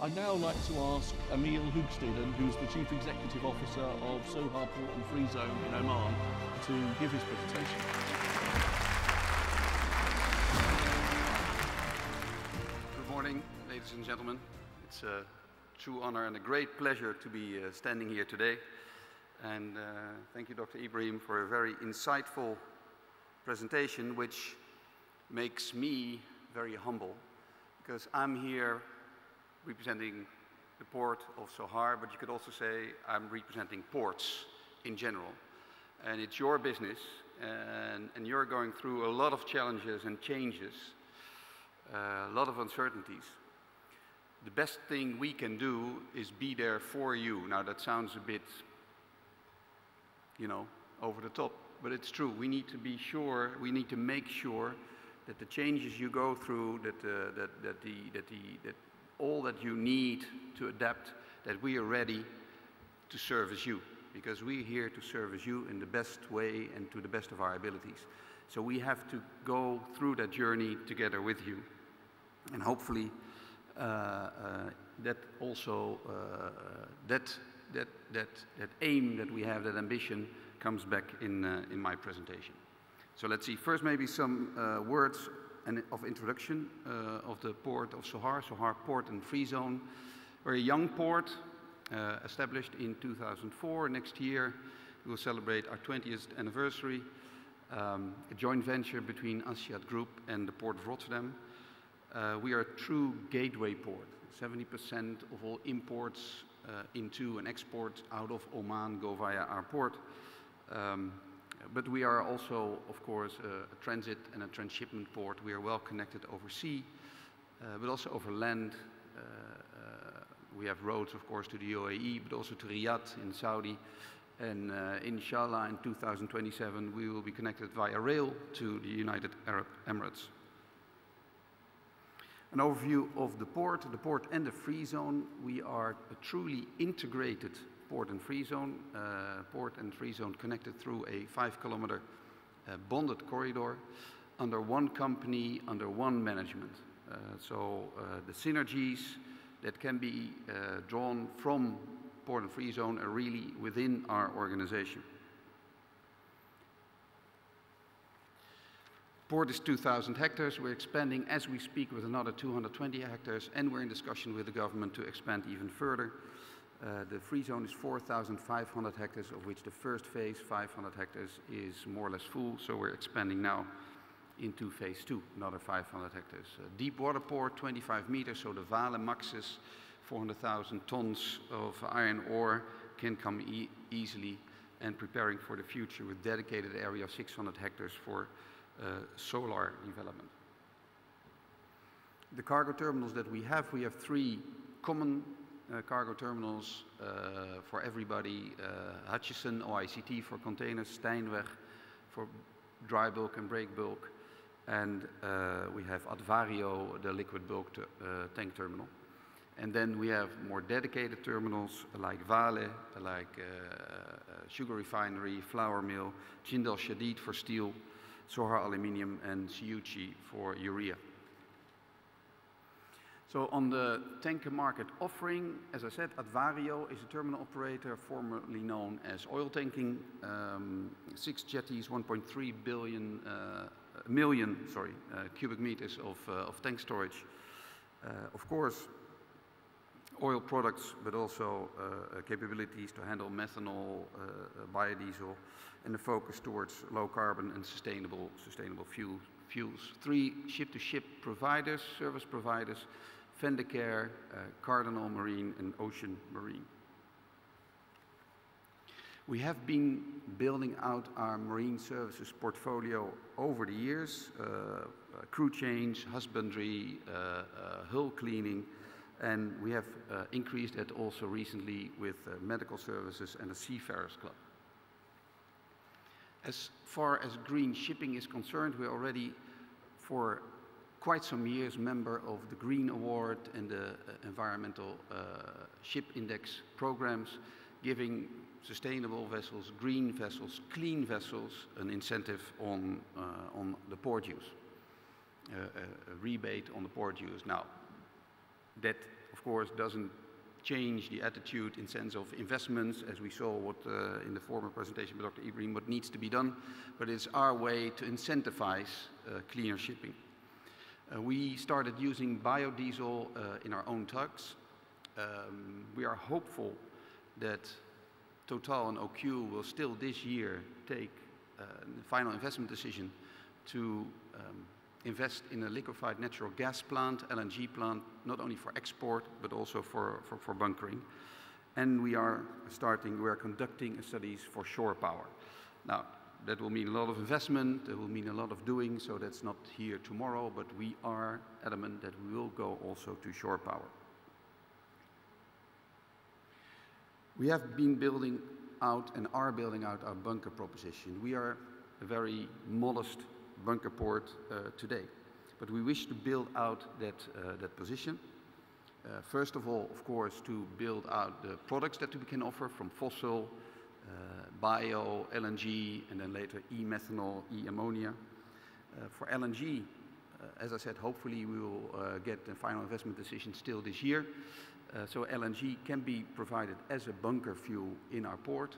I'd now like to ask Emile Hoogsteden, who's the Chief Executive Officer of Sohar Port Freezone in Oman, to give his presentation. Good morning, ladies and gentlemen. It's a true honor and a great pleasure to be standing here today. And thank you, Dr. Ibrahim, for a very insightful presentation, which makes me very humble, because I'm here representing the port of Sohar, but you could also say I'm representing ports in general. And it's your business, and you're going through a lot of challenges and changes, a lot of uncertainties. The best thing we can do is be there for you. Now that sounds a bit, over the top, but it's true. We need to be sure, we need to make sure that the changes you go through, that all that you need to adapt, that we are ready to service you, because we're here to service you in the best way and to the best of our abilities. So we have to go through that journey together with you, and hopefully that also that aim that we have, that ambition, comes back in my presentation. So let's see. First, maybe some words of introduction of the port of Sohar, Sohar Port Freezone. We're a young port, established in 2004. Next year, we will celebrate our 20th anniversary. A joint venture between Asyad Group and the Port of Rotterdam. We are a true gateway port. 70% of all imports into and exports out of Oman go via our port. But we are also, of course, a transit and a transshipment port. We are well connected over sea, but also over land. We have roads, of course, to the UAE, but also to Riyadh in Saudi. And inshallah, in 2027, we will be connected via rail to the United Arab Emirates. An overview of the port and the free zone. We are a truly integrated port and free zone connected through a 5-kilometer bonded corridor under one company, under one management. So the synergies that can be drawn from port and free zone are really within our organization. Port is 2,000 hectares. We're expanding as we speak with another 220 hectares, and we're in discussion with the government to expand even further. The free zone is 4,500 hectares, of which the first phase, 500 hectares, is more or less full. So we're expanding now into phase 2, another 500 hectares. Deep water port, 25 meters, so the Vale Maxis, 400,000 tons of iron ore can come easily, and preparing for the future with dedicated area of 600 hectares for solar development. The cargo terminals that we have 3 common cargo terminals for everybody. Hutchison, OICT for containers, Steinweg for dry bulk and break bulk, and we have Advario, the liquid bulk tank terminal. And then we have more dedicated terminals like Vale, like sugar refinery, flour mill, Jindal Shadid for steel, Sohar Aluminium, and Siuchi for urea. So on the tanker market offering, as I said, Advario is a terminal operator formerly known as oil tanking, 6 jetties, 1.3 million cubic meters of tank storage. Of course, oil products, but also capabilities to handle methanol, biodiesel, and a focus towards low carbon and sustainable fuels. 3 ship-to-ship providers, service providers, Fendicare, Cardinal Marine, and Ocean Marine. We have been building out our marine services portfolio over the years, crew change, husbandry, hull cleaning, and we have increased that also recently with medical services and the Seafarers Club. As far as green shipping is concerned, we're already for quite some years member of the Green Award and the Environmental Ship Index programs, giving sustainable vessels, green vessels, clean vessels an incentive on the port use, a rebate on the port use. Now, that of course, doesn't change the attitude in sense of investments, as we saw what in the former presentation by Dr. Ibrahim, what needs to be done, but it's our way to incentivize cleaner shipping. We started using biodiesel in our own tugs. We are hopeful that Total and OQ will still this year take the final investment decision to invest in a liquefied natural gas plant, LNG plant, not only for export, but also for bunkering. And we are conducting studies for shore power. Now, that will mean a lot of investment, it will mean a lot of doing, so that's not here tomorrow, but we are adamant that we will go also to shore power. We have been building out and are building out our bunker proposition. We are a very modest bunker port today, but we wish to build out that position. First of all, of course, to build out the products that we can offer from fossil, bio, LNG, and then later e-methanol, e-ammonia. For LNG, as I said, hopefully we will get the final investment decision still this year. So LNG can be provided as a bunker fuel in our port,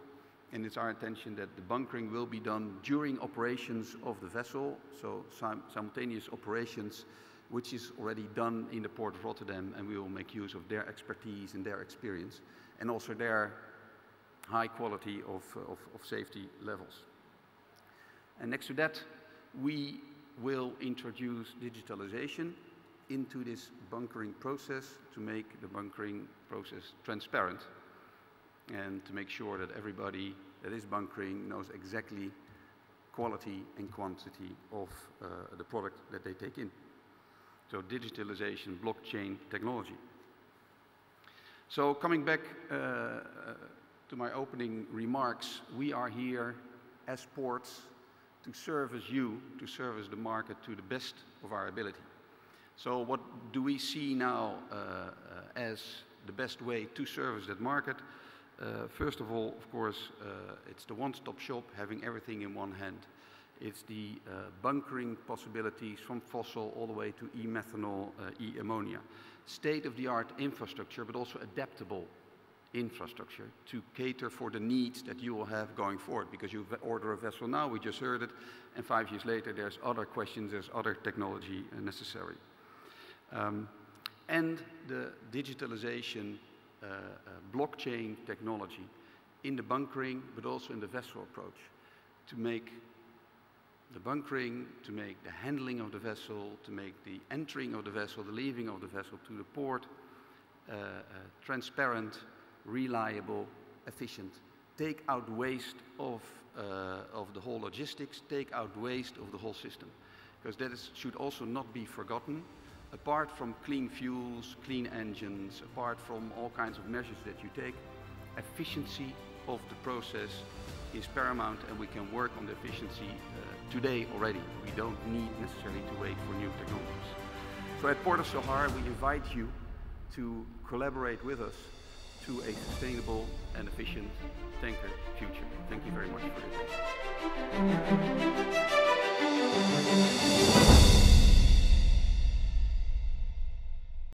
and it's our intention that the bunkering will be done during operations of the vessel, so simultaneous operations, which is already done in the port of Rotterdam, and we will make use of their expertise and their experience, and also their high quality of safety levels. And next to that, we will introduce digitalization into this bunkering process to make the bunkering process transparent and to make sure that everybody that is bunkering knows exactly quality and quantity of the product that they take in. So digitalization, blockchain technology. So coming back to my opening remarks, we are here as ports to service you, to service the market to the best of our ability. So what do we see now as the best way to service that market? First of all, of course, it's the one-stop shop, having everything in one hand. It's the bunkering possibilities from fossil all the way to e-methanol, e-ammonia. State-of-the-art infrastructure, but also adaptable infrastructure to cater for the needs that you will have going forward, because you order a vessel now, we just heard it, and 5 years later there's other questions, there's other technology necessary. And the digitalization, blockchain technology in the bunkering, but also in the vessel approach, to make the bunkering, to make the handling of the vessel, to make the entering of the vessel, the leaving of the vessel to the port, transparent, reliable, efficient. Take out waste of the whole logistics, take out waste of the whole system. Because that should also not be forgotten. Apart from clean fuels, clean engines, apart from all kinds of measures that you take, efficiency of the process is paramount, and we can work on the efficiency today already. We don't need necessarily to wait for new technologies. So at Port of Sohar, we invite you to collaborate with us to a sustainable and efficient tanker future. Thank you very much for your attention.